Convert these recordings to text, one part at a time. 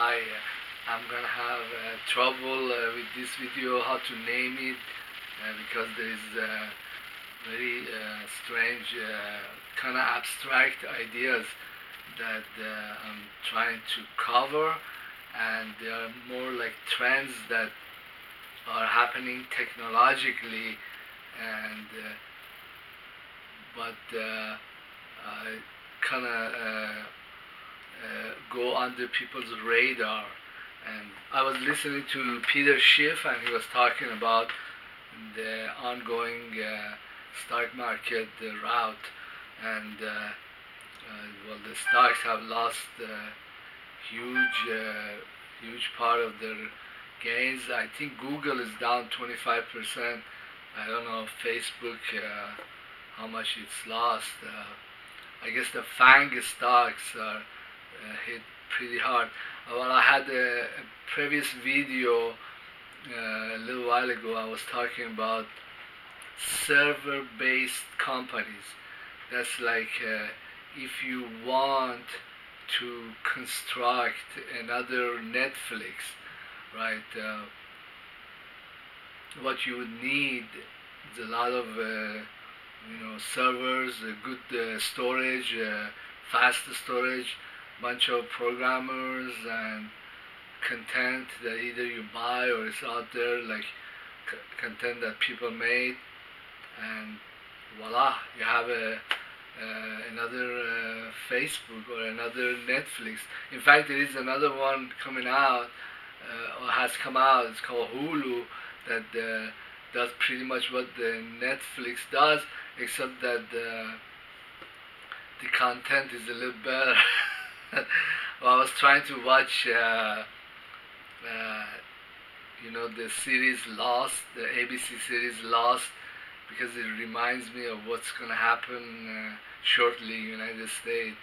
hi. I'm gonna have trouble with this video, how to name it, because there is very strange, kind of abstract ideas that I'm trying to cover, and they are more like trends that are happening technologically, and but I kind of go under people's radar. And I was listening to Peter Schiff, and he was talking about the ongoing stock market rout, and well, the stocks have lost huge part of their gains. I think Google is down 25%. I don't know Facebook how much it's lost. I guess the FANG stocks are hit pretty hard. Well, I had a previous video a little while ago. I was talking about server-based companies. That's like if you want to construct another Netflix, right? What you would need is a lot of servers, good storage, fast storage, bunch of programmers and content that either you buy or is out there, like content that people made, and voila, you have another Facebook or another Netflix. In fact, there is another one coming out, or has come out. It's called Hulu, that does pretty much what the Netflix does, except that the content is a little better. Well, I was trying to watch, the series Lost, the ABC series Lost, because it reminds me of what's going to happen shortly in the United States.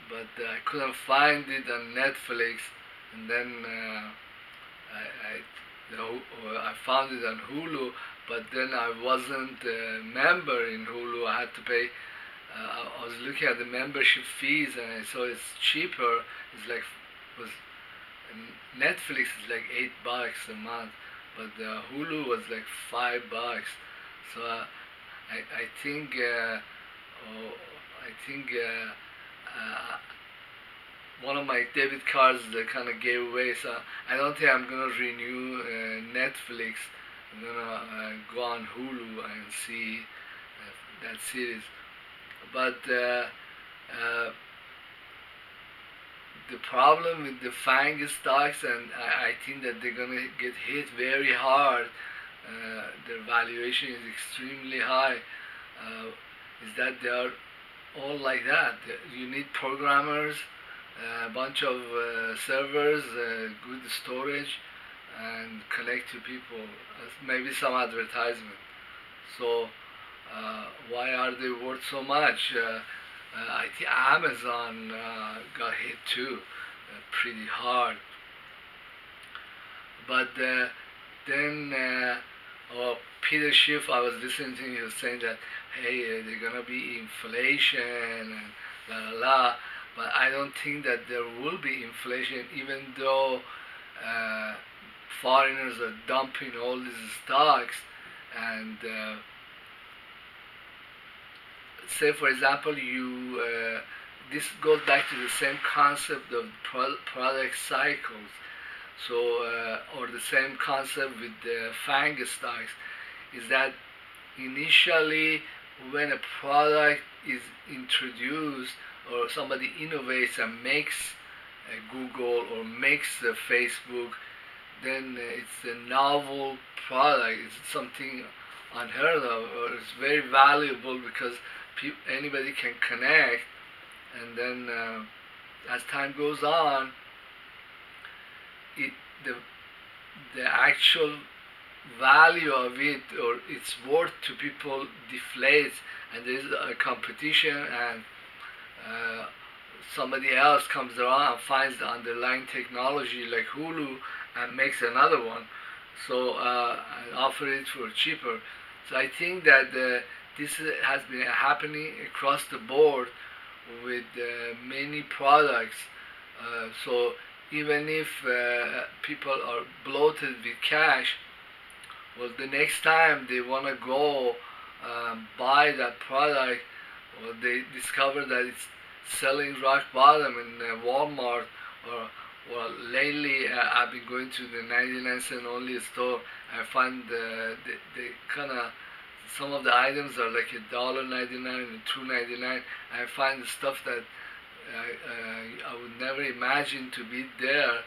But I couldn't find it on Netflix, and then I found it on Hulu, but then I wasn't a member in Hulu. I had to pay. I was looking at the membership fees, and I saw it's cheaper. It's like Netflix is like $8 a month, but Hulu was like $5. So I think one of my debit cards kind of gave away, so I don't think I'm gonna renew Netflix. I'm gonna go on Hulu and see that series. But the problem with the FANG stocks, and I think that they're gonna get hit very hard. Their valuation is extremely high. Is that they are all like that? You need programmers, a bunch of servers, good storage, and connect to people. Maybe some advertisement. So why are they worth so much? I think Amazon got hit too, pretty hard. But then Peter Schiff, I was listening to him, he was saying that, hey, there's gonna be inflation and la la la. But I don't think that there will be inflation, even though foreigners are dumping all these stocks. And say, for example, this goes back to the same concept of product cycles. So, or the same concept with the FANG stocks, is that initially when a product is introduced, or somebody innovates and makes Google or makes Facebook, then it's a novel product. It's something unheard of, or it's very valuable because anybody can connect. And then as time goes on, the actual value of it, or its worth to people, deflates, and there's a competition, and somebody else comes around and finds the underlying technology like Hulu and makes another one, so and offer it for cheaper. So I think that this has been happening across the board with many products. So even if people are bloated with cash, well, the next time they want to go buy that product, well, they discover that it's selling rock bottom in Walmart, or well, lately I've been going to the 99-cent only store. I find the kind of some of the items are like $1.99 and $2.99. I find the stuff that I would never imagine to be there.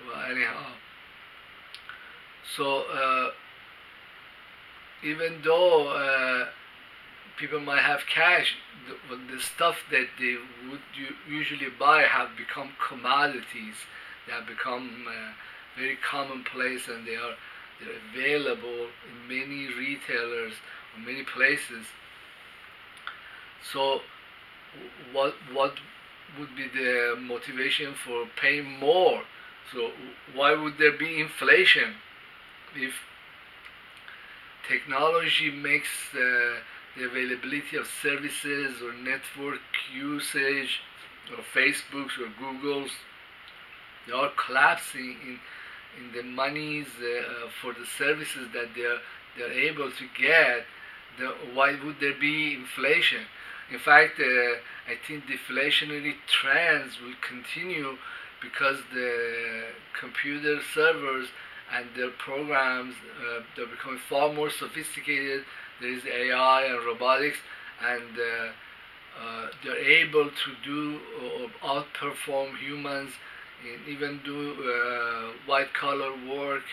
Well, anyhow, so even though people might have cash, the stuff that they would usually buy have become commodities. They have become very commonplace, and they're available in many retailers or many places. So what would be the motivation for paying more? So why would there be inflation if technology makes the availability of services or network usage or Facebooks or Googles, they are collapsing in the monies for the services that they're able to get? Why would there be inflation? In fact, I think deflationary trends will continue because the computer servers and their programs, they're becoming far more sophisticated. There is AI and robotics, and they're able to do or outperform humans and even do white collar work.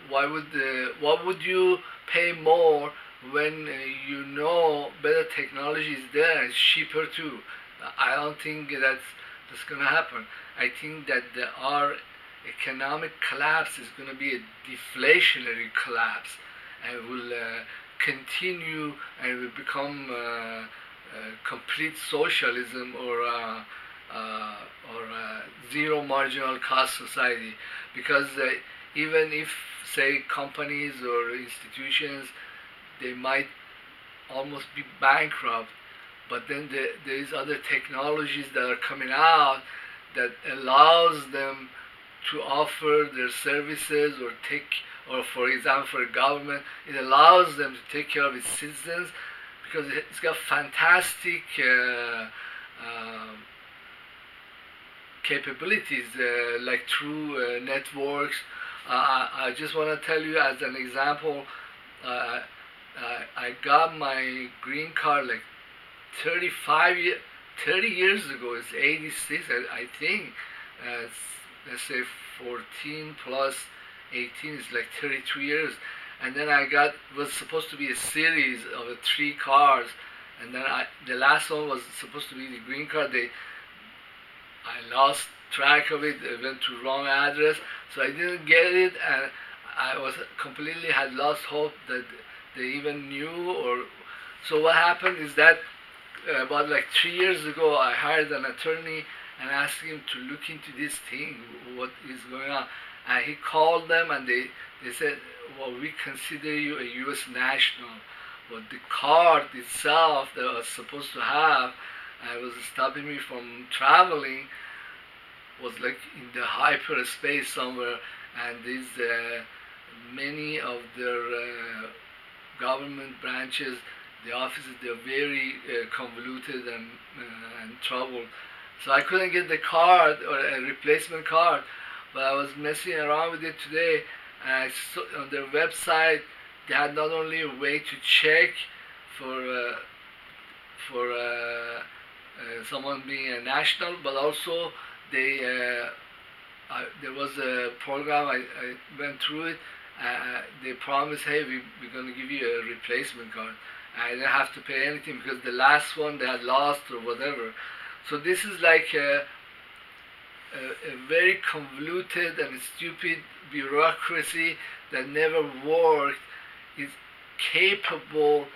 What would you pay more when you know better technology is there and it's cheaper too? I don't think that's going to happen. I think that our economic collapse is going to be a deflationary collapse, and will continue and will become complete socialism or zero marginal cost society. Because even if, say, companies or institutions, they might almost be bankrupt, but then there is other technologies that are coming out that allows them to offer their services, or for example, for a government, it allows them to take care of its citizens, because it's got fantastic capabilities, like through networks. I just want to tell you as an example, I got my green card like 30 years ago. It's 86, I think. Let's say 14 plus 18 is like 32 years. And then was supposed to be a series of 3 cars, and then the last one was supposed to be the green card. I lost track of it. I went to wrong address, so I didn't get it, and I had lost hope that they even knew. Or so what happened is that about like 3 years ago, I hired an attorney and asked him to look into this thing, what is going on. And he called them, and they said, well, we consider you a U.S. national. But the card itself that I was supposed to have, was stopping me from traveling, was like in the hyperspace somewhere. And these many of their government branches, the offices, they're very convoluted and troubled. So I couldn't get the card or a replacement card, but I was messing around with it today, and I saw on their website they had not only a way to check for someone being a national, but also there was a program. I went through it. They promised, hey, we're going to give you a replacement card. I didn't have to pay anything because the last one they had lost or whatever. So this is like a very convoluted and stupid bureaucracy that never worked, is capable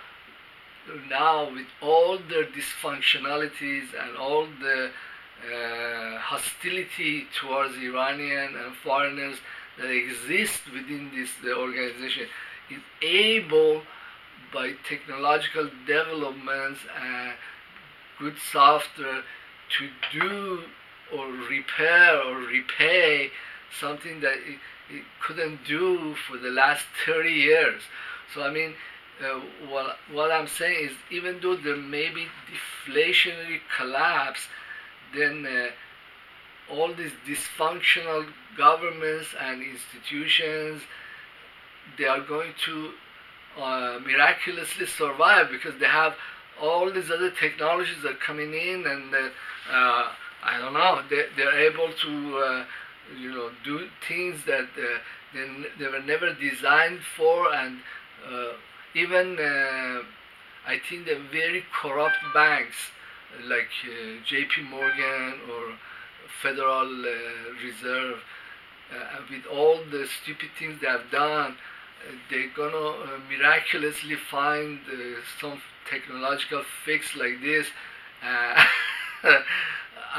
now, with all their dysfunctionalities and all the hostility towards Iranian and foreigners that exist within this organization, is able, by technological developments and good software, to do or repair or repay something that it couldn't do for the last 30 years. So I mean, what I'm saying is, even though there may be deflationary collapse, then all these dysfunctional governments and institutions, they are going to miraculously survive, because they have all these other technologies that are coming in, and I don't know, they're able to do things that they were never designed for. And even I think the very corrupt banks like JP Morgan or Federal Reserve, with all the stupid things they have done, they're gonna miraculously find some technological fix like this. I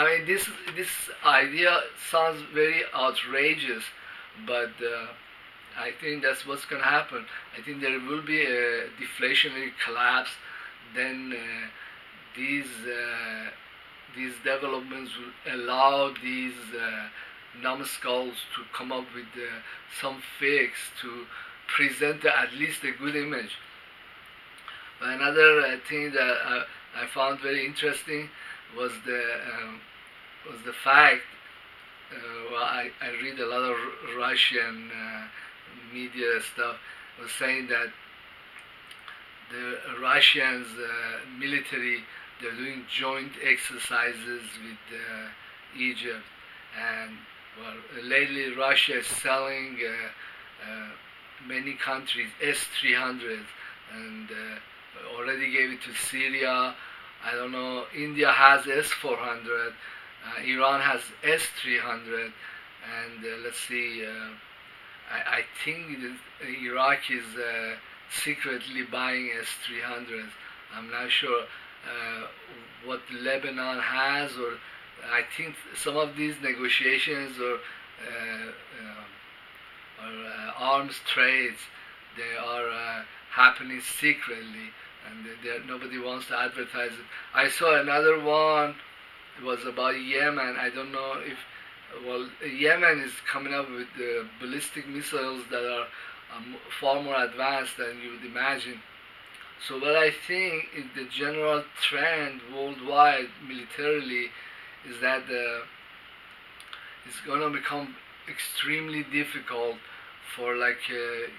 mean, this idea sounds very outrageous, but I think that's what's gonna happen. I think there will be a deflationary collapse. Then these developments will allow these numbskulls to come up with some fix to present at least a good image. But another thing that I found very interesting was the fact. Well, I read a lot of Russian media stuff, was saying that the Russians military, they're doing joint exercises with Egypt, and well, lately Russia is selling many countries S-300s, and already gave it to Syria. I don't know, India has S-400, Iran has S-300, and let's see, I think Iraq is secretly buying S-300s. I'm not sure what Lebanon has, or I think some of these negotiations or arms trades, they are happening secretly, and nobody wants to advertise it. I saw another one. It was about Yemen. I don't know if, well, Yemen is coming up with ballistic missiles that are far more advanced than you would imagine. So what I think is the general trend worldwide militarily is that it's going to become extremely difficult for like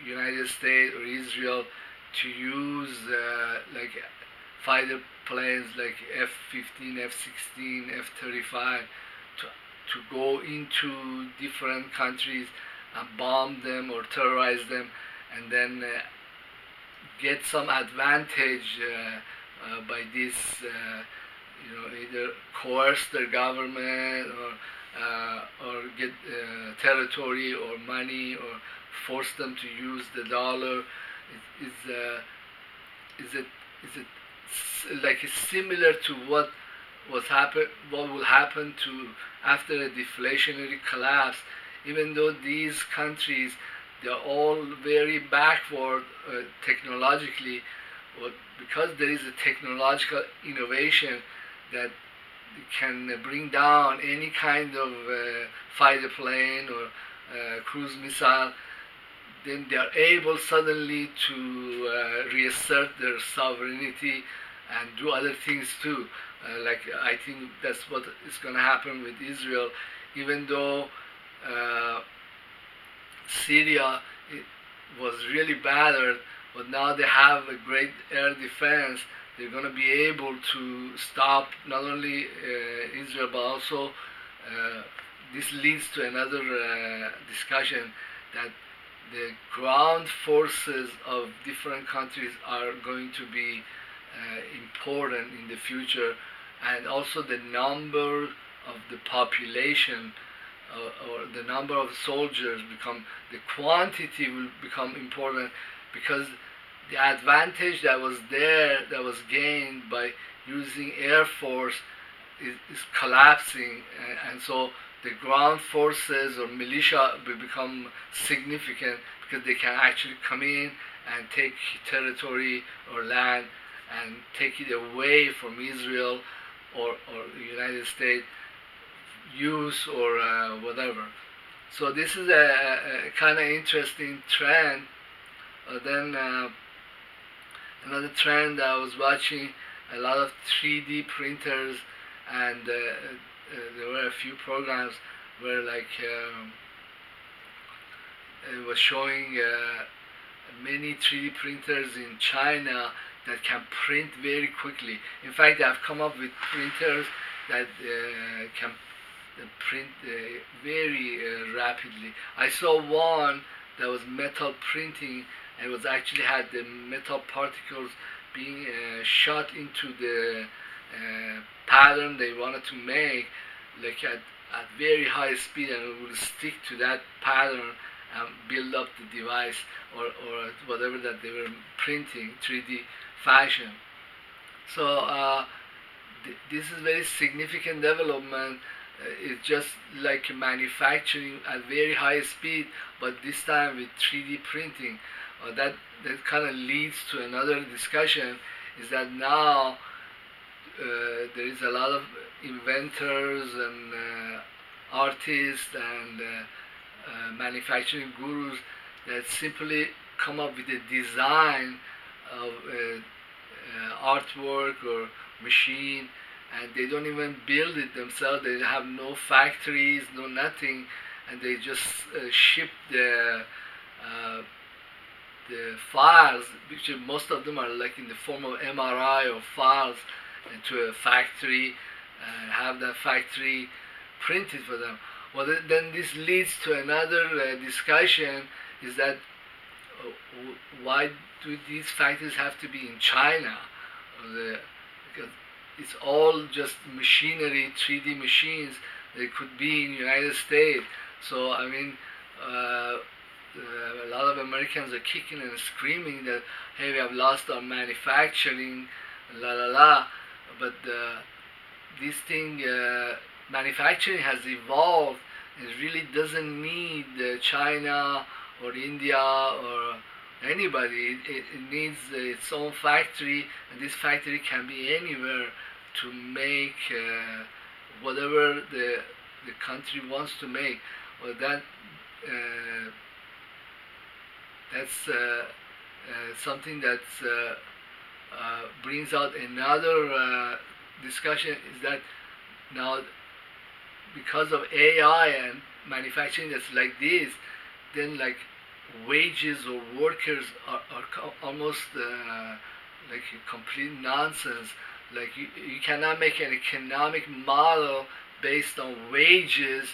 United States or Israel to use like fighter planes like F-15, F-16, F-35 to go into different countries and bomb them or terrorize them, and then get some advantage by this, either coerce their government or get territory or money, or force them to use the dollar. Is it like similar to what will happen to after a deflationary collapse? Even though these countries, they're all very backward technologically, but because there is a technological innovation that can bring down any kind of fighter plane or cruise missile, then they are able suddenly to reassert their sovereignty and do other things too. Like I think that's what is going to happen with Israel, even though Syria was really battered, but now they have a great air defense. They're going to be able to stop not only Israel, but also this leads to another discussion, that the ground forces of different countries are going to be important in the future, and also the number of the population or the number of soldiers the quantity will become important, because the advantage that was there, that was gained by using air force is collapsing, and so the ground forces or militia will become significant, because they can actually come in and take territory or land and take it away from Israel, or United States use or whatever. So this is a kind of interesting trend. Then another trend I was watching, a lot of 3D printers, and there were a few programs where like it was showing many 3D printers in China that can print very quickly. In fact, I've come up with printers that can print very rapidly. I saw one that was metal printing, and it was actually had the metal particles being shot into the pattern they wanted to make, like at very high speed, and it would stick to that pattern and build up the device or whatever that they were printing, 3D fashion. So this is very significant development. It's just like manufacturing at very high speed, but this time with 3D printing. That kind of leads to another discussion, is that now there is a lot of inventors and artists and manufacturing gurus that simply come up with a design of artwork or machine, and they don't even build it themselves. They have no factories, no nothing, and they just ship the files, which most of them are like in the form of MRI or files, to a factory and have that factory print it for them. Well, then this leads to another discussion, is that why do these factories have to be in China? Because it's all just machinery, 3D machines. They could be in the United States. So I mean, a lot of Americans are kicking and screaming that, hey, we have lost our manufacturing, la la la. But this thing, manufacturing has evolved. It really doesn't need China or India or anybody. It needs its own factory, and this factory can be anywhere to make whatever the country wants to make. Well, that's something that brings out another discussion, is that now, because of AI and manufacturing that's like this, then like wages or workers are almost like a complete nonsense. Like you cannot make an economic model based on wages.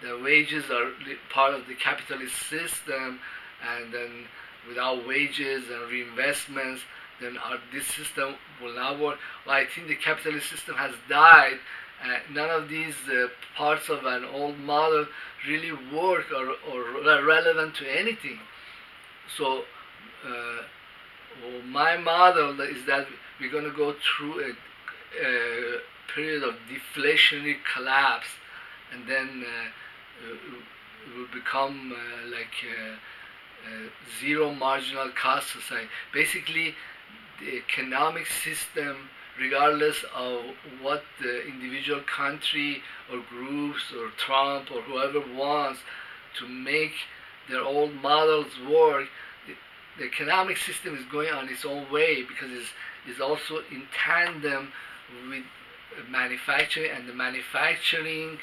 The wages are part of the capitalist system, and then without wages and reinvestments, then this system will not work. Well, I think the capitalist system has died. None of these parts of an old model really work or are relevant to anything. So my model is that we're going to go through a period of deflationary collapse, and then it will become like zero marginal cost society. Basically, the economic system, regardless of what the individual country or groups or Trump or whoever wants to make their old models work, the economic system is going on its own way, because it's also in tandem with manufacturing, and the manufacturing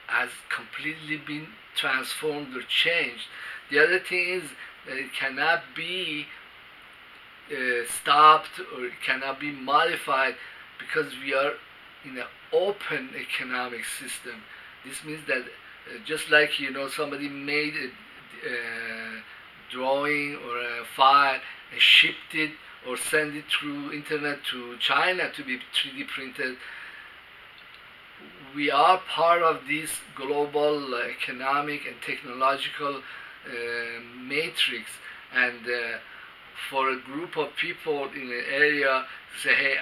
has completely been transformed or changed. The other thing is that it cannot be stopped, or it cannot be modified, because we are in an open economic system. This means that just like somebody made a drawing or a file and shipped it or sent it through internet to China to be 3D printed, we are part of this global economic and technological matrix, and for a group of people in an area to say, hey,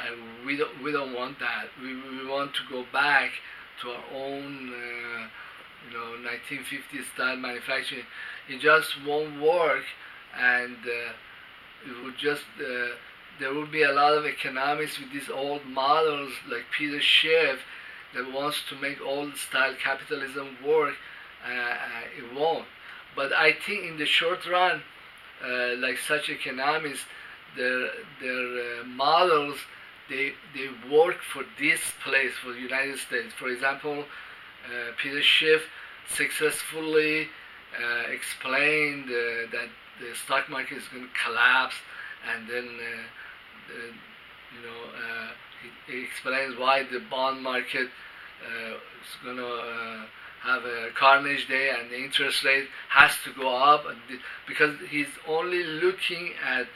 we don't want that. We want to go back to our own 1950s style manufacturing. It just won't work, and it would just there will be a lot of economists with these old models like Peter Schiff that wants to make old style capitalism work. It won't. But I think in the short run, like such economists, their models, they work for this place, for the United States. For example, Peter Schiff successfully explained that the stock market is going to collapse, and then he explains why the bond market is going to have a carnage day, and the interest rate has to go up, because he's only looking at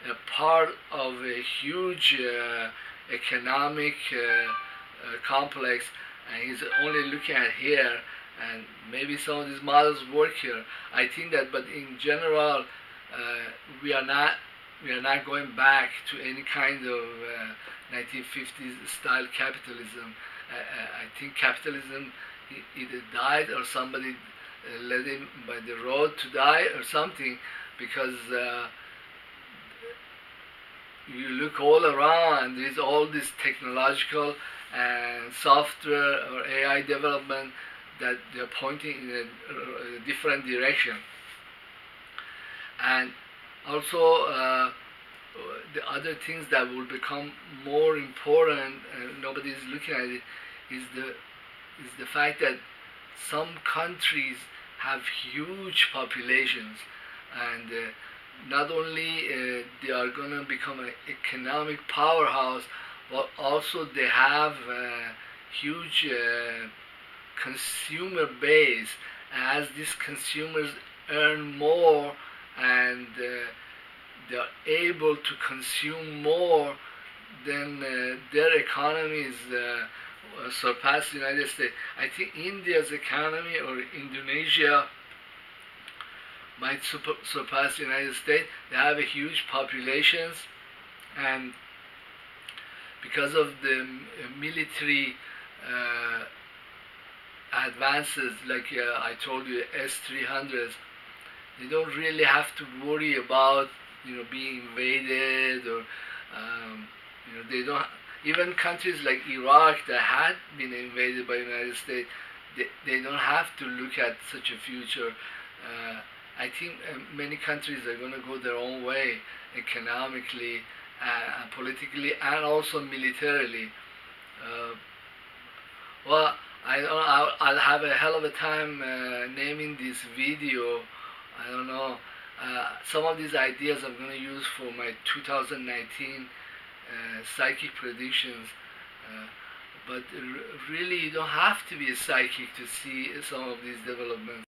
a part of a huge economic complex, and he's only looking at here, and maybe some of these models work here. I think that, but in general, we are not going back to any kind of 1950s style capitalism. I think capitalism either died, or somebody led him by the road to die or something, because you look all around and there's all this technological and software or AI development that they're pointing in a different direction. And also the other things that will become more important, and nobody is looking at it, is the fact that some countries have huge populations, and not only they are going to become an economic powerhouse, but also they have a huge consumer base. As these consumers earn more and they are able to consume more, then their economies surpass the United States. I think India's economy, or Indonesia, might surpass the United States. They have a huge populations, and because of the military advances, like I told you, S-300s, they don't really have to worry about being invaded, or they don't. Even countries like Iraq that had been invaded by the United States, they don't have to look at such a future. I think many countries are going to go their own way, economically, politically, and also militarily. Well, I'll have a hell of a time naming this video. I don't know. Some of these ideas I'm going to use for my 2019 psychic predictions, but really you don't have to be a psychic to see some of these developments.